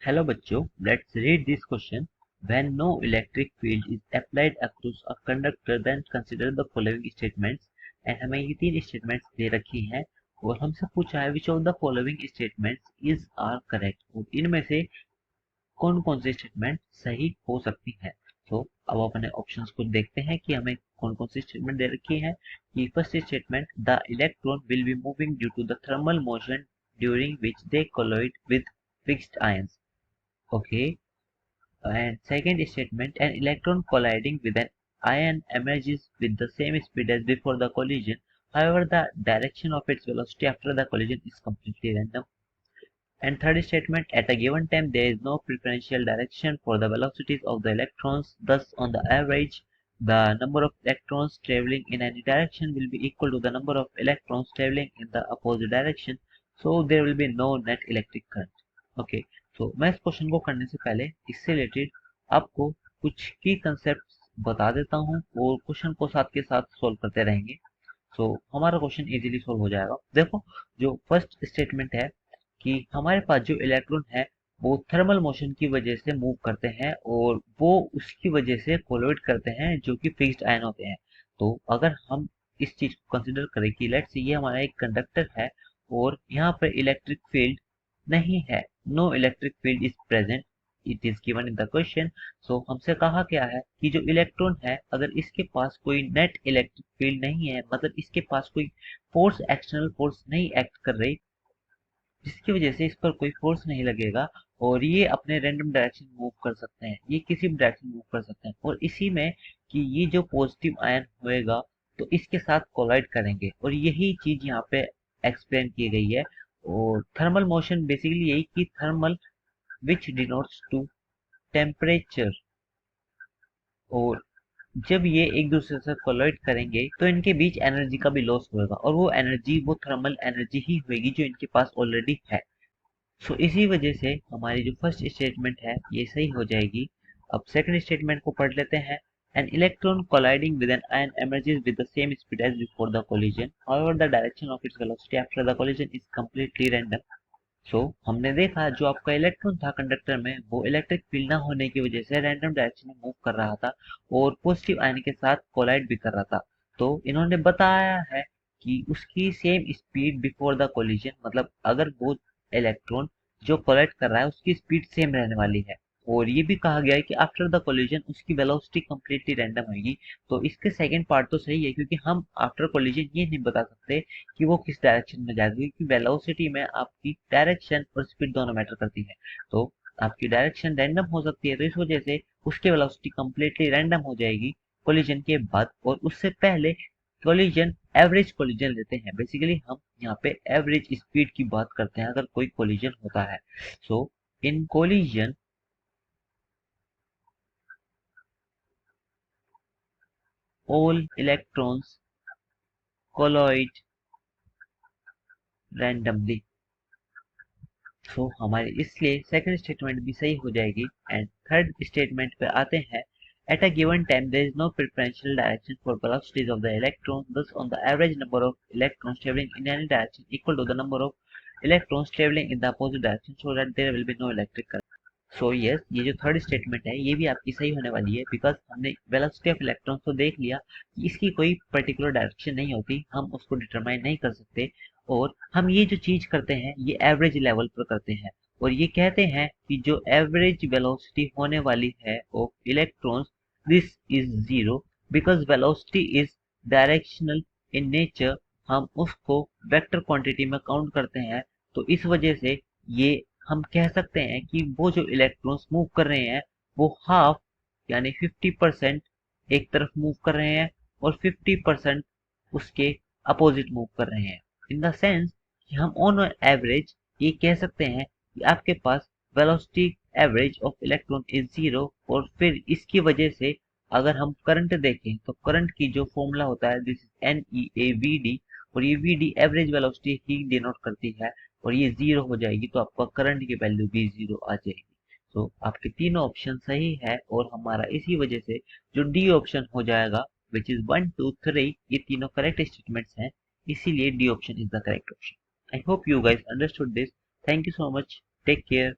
Hello बच्चों, let's read this question. When no electric field is applied across a conductor, then consider the following statements. And हमें ये तीन statements दे रखी हैं और हमसे पूछा है which of the following statements is are correct. और इनमें से कौन कौन से स्टेटमेंट सही हो सकती है। तो अब अपने ऑप्शंस को देखते हैं कि हमें कौन कौन सी स्टेटमेंट दे रखी है। कि first statement, the electron will be moving due to the thermal motion during which they collide with fixed ions. Okay. And second statement, an electron colliding with an ion emerges with the same speed as before the collision. However, the direction of its velocity after the collision is completely random. And third statement, at a given time there is no preferential direction for the velocities of the electrons. Thus, on the average, the number of electrons traveling in any direction will be equal to the number of electrons traveling in the opposite direction. So there will be no net electric current. Okay. तो मैं इस question को करने से पहले इससे related आपको कुछ की कंसेप्ट बता देता हूँ और क्वेश्चन को साथ के साथ सोल्व करते रहेंगे। तो हमारा क्वेश्चन इजीली सोल्व हो जाएगा। देखो, जो फर्स्ट स्टेटमेंट है कि हमारे पास जो इलेक्ट्रॉन है वो थर्मल मोशन की वजह से मूव करते हैं और वो उसकी वजह से कोलाइड करते हैं जो कि फिक्स्ड आयन होते हैं। तो अगर हम इस चीज को कंसिडर करें कि लेट्स से ये हमारा एक कंडक्टर है और यहाँ पर इलेक्ट्रिक फील्ड नहीं है, no electric field is present, it is given in the question. So हमसे कहा गया है कि जो इलेक्ट्रॉन है अगर इसके पास कोई नेट इलेक्ट्रिक फील्ड नहीं है, मतलब इसके पास कोई फोर्स, एक्सटर्नल फोर्स नहीं एक्ट कर रही जिसकी वजह से इस पर कोई फोर्स नहीं लगेगा और ये अपने रैंडम डायरेक्शन मूव कर सकते हैं, ये किसी भी डायरेक्शन मूव कर सकते हैं। और इसी में कि ये जो पॉजिटिव आयन होएगा तो इसके साथ कोलाइड करेंगे और यही चीज यहाँ पे एक्सप्लेन की गई है। और थर्मल मोशन बेसिकली यही कि thermal which denotes to temperature, और जब ये एक दूसरे से कोलाइड करेंगे तो इनके बीच एनर्जी का भी लॉस होगा और वो एनर्जी वो थर्मल एनर्जी ही होगी जो इनके पास ऑलरेडी है। सो इसी वजह से हमारी जो फर्स्ट स्टेटमेंट है ये सही हो जाएगी। अब सेकंड स्टेटमेंट को पढ़ लेते हैं। An electron colliding with an ion emerges with the same speed as before the collision. However, the direction of its velocity after the collision is completely random. सो हमने देखा जो आपका इलेक्ट्रॉन था कंडक्टर में वो इलेक्ट्रिक फील्ड ना होने की वजह से रैंडम डायरेक्शन में मूव कर रहा था और पॉजिटिव आयन के साथ कोलाइड भी कर रहा था। तो इन्होंने बताया है कि उसकी same speed before the collision, मतलब अगर वो इलेक्ट्रॉन जो कोलाइड कर रहा है उसकी स्पीड सेम रहने वाली है। और ये भी कहा गया है कि आफ्टर द कोलिजन उसकी वेलोसिटी कंप्लीटली रैंडम होगी। तो इसके सेकंड पार्ट तो सही है क्योंकि हम आफ्टर कोलिजन ये नहीं बता सकते कि वो किस डायरेक्शन में जाएगी, क्योंकि वेलोसिटी में आपकी डायरेक्शन और स्पीड दोनों मैटर करती है। तो आपकी डायरेक्शन रैंडम हो सकती है तो इस वजह से उसकी वेलोसिटी कंप्लीटली रैंडम हो जाएगी कोलिजन के बाद। और उससे पहले कोलिजन, एवरेज कोलिजन लेते हैं। बेसिकली हम यहाँ पे एवरेज स्पीड की बात करते हैं अगर कोई कोलिजन होता है। So in collision all electrons colloid randomly. So हमारे इसलिए सेकंड स्टेटमेंट भी सही हो जाएगी। एंड थर्ड स्टेटमेंट पे आते हैं। At a given time, there is no preferential direction for velocities of the electrons. Thus, on the average number of electrons traveling in any direction equal to the number of electrons traveling in the opposite direction, so that there will be no electric current. So yes, ये जो third statement है ये भी आपकी सही होने वाली है बिकॉज हमने वेलोसिटी ऑफ इलेक्ट्रॉन्स तो देख लिया कि इसकी कोई पर्टिकुलर डायरेक्शन नहीं होती, हम उसको डिटरमाइन नहीं कर सकते। और हम ये जो चीज करते हैं ये एवरेज लेवल पर करते हैं और ये कहते हैं कि जो एवरेज वेलोसिटी होने वाली है of electrons, this is zero because velocity is directional in nature. हम उसको वेक्टर क्वांटिटी में काउंट करते हैं तो इस वजह से ये हम कह सकते हैं कि वो जो इलेक्ट्रॉन्स मूव कर रहे हैं वो हाफ यानी 50% एक तरफ मूव कर रहे हैं और 50% उसके अपोजिट मूव कर रहे हैं। इन द सेंस कि हम ऑन एवरेज ये कह सकते हैं कि आपके पास velocity average of electron is zero. और फिर इसकी वजह से अगर हम करंट देखें तो करंट की जो फॉर्मूला होता है दिस इज NeAVD, और ये VD एवरेज वेलोसिटी ही डिनोट करती है और ये जीरो हो जाएगी तो आपका करंट की वैल्यू भी जीरो आ जाएगी। तो आपके तीनों ऑप्शन सही है और हमारा इसी वजह से जो डी ऑप्शन हो जाएगा विच इज 1 2 3, ये तीनों करेक्ट स्टेटमेंट्स हैं, इसीलिए D option is the correct option. I hope you guys understood this. Thank you so much, take care.